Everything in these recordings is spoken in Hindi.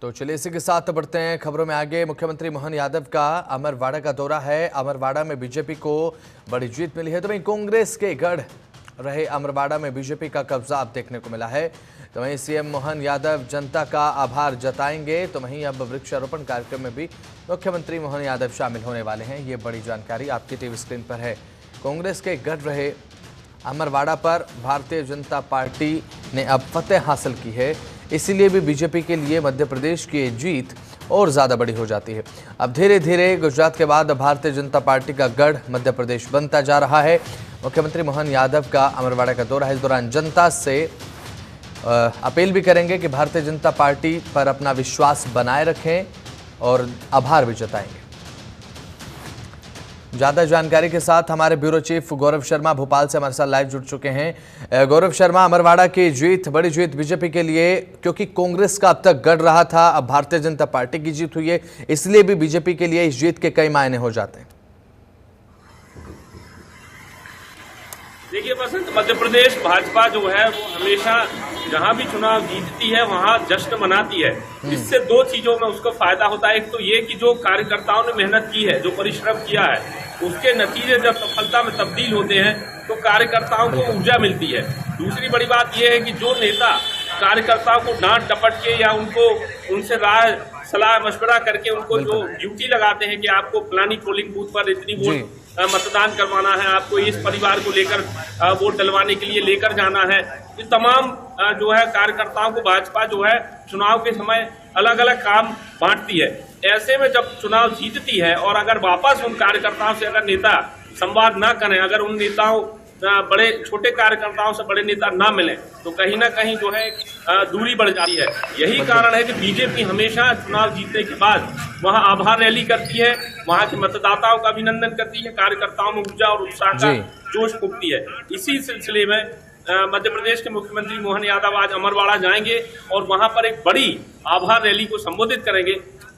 तो चलिए इसी के साथ बढ़ते हैं खबरों में आगे। मुख्यमंत्री मोहन यादव का अमरवाड़ा का दौरा है। अमरवाड़ा में बीजेपी को बड़ी जीत मिली है। तो वहीं कांग्रेस के गढ़ रहे अमरवाड़ा में बीजेपी का कब्जा अब देखने को मिला है। तो वहीं सीएम मोहन यादव जनता का आभार जताएंगे। तो वहीं अब वृक्षारोपण कार्यक्रम में भी मुख्यमंत्री मोहन यादव शामिल होने वाले हैं। ये बड़ी जानकारी आपकी टीवी स्क्रीन पर है। कांग्रेस के गढ़ रहे अमरवाड़ा पर भारतीय जनता पार्टी ने अब फतेह हासिल की है। इसीलिए भी बीजेपी के लिए मध्य प्रदेश की जीत और ज़्यादा बड़ी हो जाती है। अब धीरे धीरे गुजरात के बाद भारतीय जनता पार्टी का गढ़ मध्य प्रदेश बनता जा रहा है। मुख्यमंत्री मोहन यादव का अमरवाड़ा का दौरा है। इस दौरान जनता से अपील भी करेंगे कि भारतीय जनता पार्टी पर अपना विश्वास बनाए रखें और आभार भी जताएंगे। ज्यादा जानकारी के साथ हमारे ब्यूरो चीफ गौरव शर्मा भोपाल से हमारे साथ लाइव जुड़ चुके हैं। गौरव शर्मा, अमरवाड़ा की जीत बड़ी जीत बीजेपी के लिए, क्योंकि कांग्रेस का अब तक गढ़ रहा था, अब भारतीय जनता पार्टी की जीत हुई है, इसलिए भी बीजेपी के लिए इस जीत के कई मायने हो जाते हैं। देखिए बसंत, मध्य प्रदेश भाजपा जो है वो हमेशा जहां भी चुनाव जीतती है वहां जश्न मनाती है। इससे दो चीजों में उसको फायदा होता है। एक तो ये कि जो कार्यकर्ताओं ने मेहनत की है, जो परिश्रम किया है, उसके नतीजे जब सफलता में तब्दील होते हैं तो कार्यकर्ताओं को ऊर्जा मिलती है। दूसरी बड़ी बात यह है कि जो नेता कार्यकर्ताओं को डांट डपट के या उनसे राय सलाह मशवरा करके उनको जो ड्यूटी लगाते हैं कि आपको फलानी पोलिंग बूथ पर इतनी वोट मतदान करवाना है, आपको इस परिवार को लेकर वोट डलवाने के लिए लेकर जाना है, ये तमाम जो है कार्यकर्ताओं को भाजपा जो है चुनाव के समय अलग अलग काम बांटती है। ऐसे में जब चुनाव जीतती है और अगर वापस उन कार्यकर्ताओं से अगर नेता संवाद ना करें, अगर उन नेताओं बड़े छोटे कार्यकर्ताओं से बड़े नेता ना मिले, तो कहीं ना कहीं जो है दूरी बढ़ जाती है। यही कारण है कि बीजेपी हमेशा चुनाव जीतने के बाद वहां आभार रैली करती है, वहां के मतदाताओं का अभिनंदन करती है, कार्यकर्ताओं में ऊर्जा और उत्साह का जोश फूंकती है। इसी सिलसिले में मध्य प्रदेश के मुख्यमंत्री मोहन यादव आज अमरवाड़ा जाएंगे और वहां पर एक बड़ी आभार रैली को संबोधित करेंगे।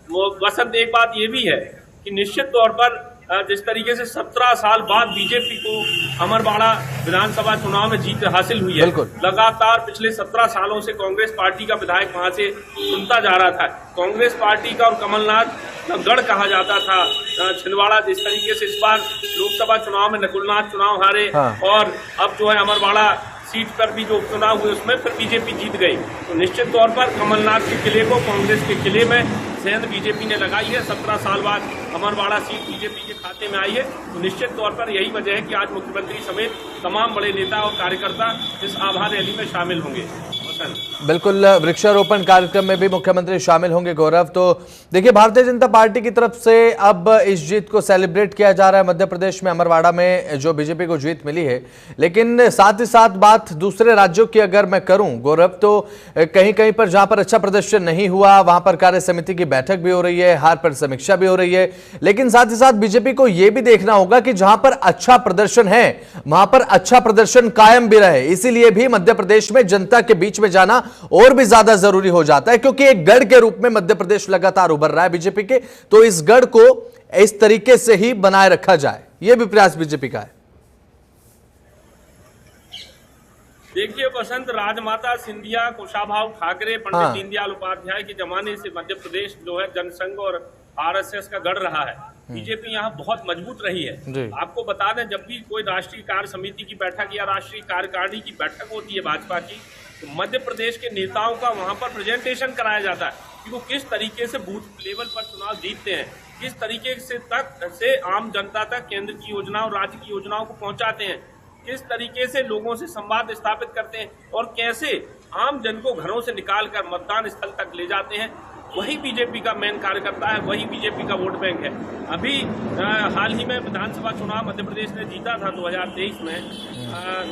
वो वसंत, एक बात ये भी है कि निश्चित तौर पर जिस तरीके से 17 साल बाद बीजेपी को अमरवाड़ा विधानसभा चुनाव में जीत हासिल हुई है, लगातार पिछले 17 सालों से कांग्रेस पार्टी का विधायक वहां से चुनता जा रहा था। कांग्रेस पार्टी का और कमलनाथ का गढ़ कहा जाता था छिंदवाड़ा। जिस तरीके से इस बार लोकसभा चुनाव में नकुलनाथ चुनाव हारे और अब जो है अमरवाड़ा सीट पर भी जो उपचुनाव हुए उसमें फिर बीजेपी जीत गई, तो निश्चित तौर पर कमलनाथ के किले को कांग्रेस के किले में सेंध बीजेपी ने लगाई है। 17 साल बाद अमरवाड़ा सीट बीजेपी के खाते में आई है, तो निश्चित तौर पर यही वजह है कि आज मुख्यमंत्री समेत तमाम बड़े नेता और कार्यकर्ता इस आभार रैली में शामिल होंगे। बिल्कुल, वृक्षारोपण कार्यक्रम में भी मुख्यमंत्री शामिल होंगे। गौरव, तो देखिए भारतीय जनता पार्टी की तरफ से अब इस जीत को सेलिब्रेट किया जा रहा है मध्य प्रदेश में, अमरवाड़ा में जो बीजेपी को जीत मिली है। लेकिन साथ ही साथ बात दूसरे राज्यों की अगर मैं करूं गौरव, तो कहीं कहीं पर जहां पर अच्छा प्रदर्शन नहीं हुआ वहां पर कार्य समिति की बैठक भी हो रही है, हार पर समीक्षा भी हो रही है। लेकिन साथ ही साथ बीजेपी को यह भी देखना होगा कि जहां पर अच्छा प्रदर्शन है वहां पर अच्छा प्रदर्शन कायम भी रहे। इसीलिए भी मध्य प्रदेश में जनता के बीच में जाना और भी ज्यादा जरूरी हो जाता है, क्योंकि एक गढ़ के रूप में मध्य प्रदेश लगातार उभर रहा है बीजेपी के। तो इस गढ़ को इस तरीके से ही बनाए रखा जाए, यह भी प्रयास बीजेपी का है। देखिए बसंत, राजमाता सिंधिया, कुशाभाऊ ठाकरे, पंडित दीनदयाल उपाध्याय के जमाने से मध्य प्रदेश जो है जनसंघ और आरएसएस का गढ़ रहा है। बीजेपी यहाँ बहुत मजबूत रही है। आपको बता दें, जब भी कोई राष्ट्रीय कार्य समिति की बैठक या राष्ट्रीय कार्यकारिणी की बैठक होती है भाजपा की, तो मध्य प्रदेश के नेताओं का वहां पर प्रेजेंटेशन कराया जाता है कि वो किस तरीके से बूथ लेवल पर चुनाव जीतते हैं, किस तरीके से आम जनता तक केंद्र की योजना और राज्य की योजनाओं को पहुंचाते हैं, किस तरीके से लोगों से संवाद स्थापित करते हैं और कैसे आम जन को घरों से निकालकर मतदान स्थल तक ले जाते हैं। वही बीजेपी का मेन कार्यकर्ता है, वही बीजेपी का वोट बैंक है। अभी हाल ही में विधानसभा चुनाव मध्य प्रदेश ने जीता था 2023 में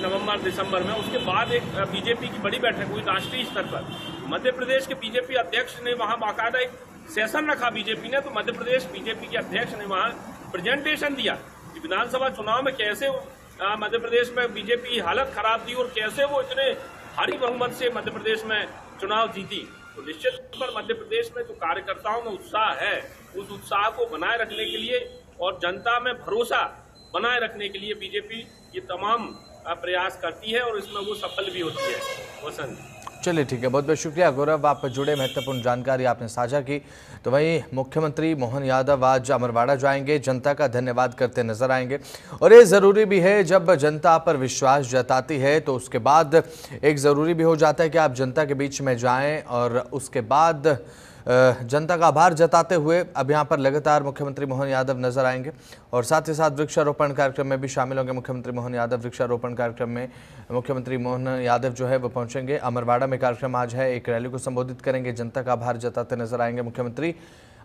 नवंबर दिसंबर में। उसके बाद एक बीजेपी की बड़ी बैठक हुई राष्ट्रीय स्तर पर। मध्य प्रदेश के बीजेपी अध्यक्ष ने वहां बाकायदा एक सेशन रखा बीजेपी ने, तो मध्य प्रदेश बीजेपी के अध्यक्ष ने वहां प्रेजेंटेशन दिया कि विधानसभा चुनाव में कैसे मध्य प्रदेश में बीजेपी की हालत खराब थी और कैसे वो इतने भारी बहुमत से मध्य प्रदेश में चुनाव जीती। तो निश्चित तौर पर मध्य प्रदेश में जो कार्यकर्ताओं में उत्साह है, उस उत्साह को बनाए रखने के लिए और जनता में भरोसा बनाए रखने के लिए बीजेपी ये तमाम प्रयास करती है और इसमें वो सफल भी होती है। वसंत। चलिए ठीक है, बहुत बहुत शुक्रिया गौरव, आप जुड़े, महत्वपूर्ण जानकारी आपने साझा की। तो वहीं मुख्यमंत्री मोहन यादव आज अमरवाड़ा जाएंगे, जनता का धन्यवाद करते नजर आएंगे। और ये ज़रूरी भी है, जब जनता पर विश्वास जताती है तो उसके बाद एक ज़रूरी भी हो जाता है कि आप जनता के बीच में जाएं और उसके बाद जनता का आभार जताते हुए अब यहाँ पर लगातार मुख्यमंत्री मोहन यादव नजर आएंगे। और साथ ही साथ वृक्षारोपण कार्यक्रम में भी शामिल होंगे मुख्यमंत्री मोहन यादव। वृक्षारोपण कार्यक्रम में मुख्यमंत्री मोहन यादव जो है वो पहुंचेंगे। अमरवाड़ा में कार्यक्रम आज है, एक रैली को संबोधित करेंगे, जनता का आभार जताते नजर आएंगे मुख्यमंत्री।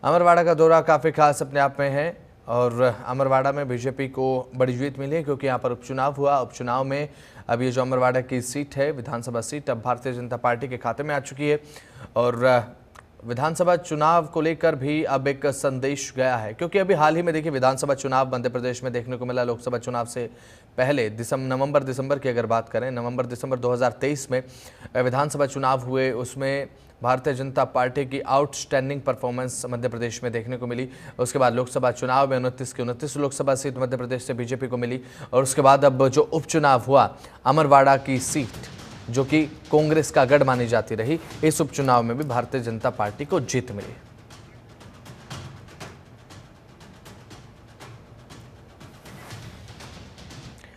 अमरवाड़ा का दौरा काफ़ी खास अपने आप में है और अमरवाड़ा में बीजेपी को बड़ी जीत मिली है, क्योंकि यहाँ पर उपचुनाव हुआ। उपचुनाव में अब ये जो अमरवाड़ा की सीट है, विधानसभा सीट, अब भारतीय जनता पार्टी के खाते में आ चुकी है। और विधानसभा चुनाव को लेकर भी अब एक संदेश गया है, क्योंकि अभी हाल ही में देखिए विधानसभा चुनाव मध्य प्रदेश में देखने को मिला। लोकसभा चुनाव से पहले नवंबर दिसंबर की अगर बात करें, नवंबर दिसंबर 2023 में विधानसभा चुनाव हुए, उसमें भारतीय जनता पार्टी की आउटस्टैंडिंग परफॉर्मेंस मध्य प्रदेश में देखने को मिली। उसके बाद लोकसभा चुनाव में 29 की 29 लोकसभा सीट मध्य प्रदेश से बीजेपी को मिली। और उसके बाद अब जो उपचुनाव हुआ, अमरवाड़ा की सीट जो कि कांग्रेस का गढ़ मानी जाती रही, इस उपचुनाव में भी भारतीय जनता पार्टी को जीत मिली।